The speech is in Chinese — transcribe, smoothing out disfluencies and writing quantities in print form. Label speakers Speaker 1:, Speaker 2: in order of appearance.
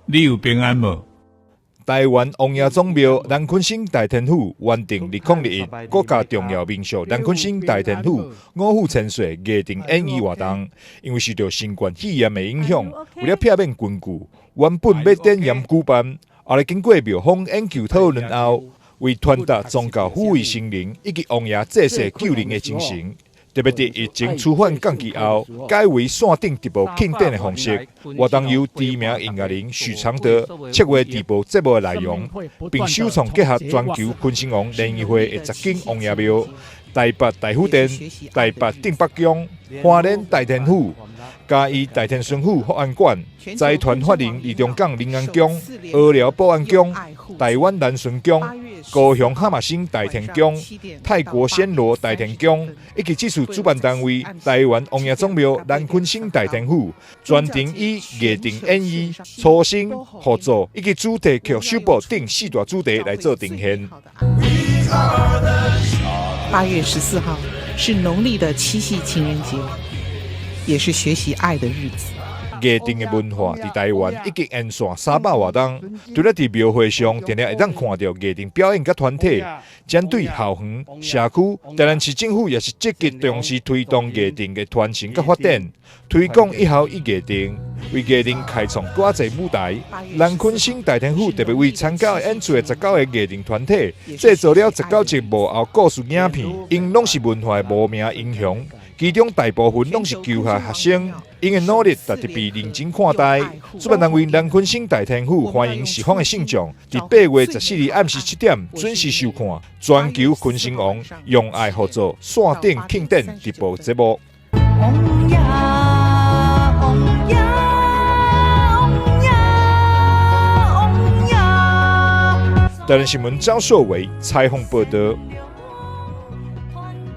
Speaker 1: 你有平安无？
Speaker 2: 台湾王爷宗庙南昆生大天府原定2021国家重要名胜南昆生大天府五府千岁夜定演艺活动，因为受到新冠肺炎的影响，为了避免根据原本要展延举办，后来经过庙方研究讨论后，为传达宗教抚慰心灵以及王爷济世救人的精神。特别伫疫情趋缓降级后，改为线顶直播庆典的方式。活动由知名音乐人许常德策划直播节目的内容，并首创结合全球昆星王联谊会的10间王爷庙、台北大府殿、台北定北宫、花莲大天府、嘉义大天顺府福安馆、财团法人二中港临安宫、鹅寮保安宫、台湾南顺宫、高雄哈马星大天宫、泰国暹罗大天宫，以及这次主办单位台湾王爷宗庙南昆生大天府，专程以夜定演艺、初心、合作以及主题曲首播等4大主题来做呈现。
Speaker 3: 8月14号是农历的七夕情人节，也是学习爱的日子。
Speaker 2: 夜定的文化在台湾已经延续300多年，除了在庙会上，定定会当看到夜定表演甲团体。针对校园、社区，台南市政府也是积极重视推动夜定的传承甲发展，推广一校一夜定，为夜定开创多个舞台。南昆生大天府特别为参加演出的19个夜定团体，制作了19集幕后故事影片，因拢是文化的无名英雄。其中大部分拢是求学学生，因的努力值得被认真看待。主办单位南昆生大天府欢迎四方的信众，在8月14日暗时7点准时收看全球昆星王用爱合作线顶庆典直播节目。台南新闻张硕伟采访报道。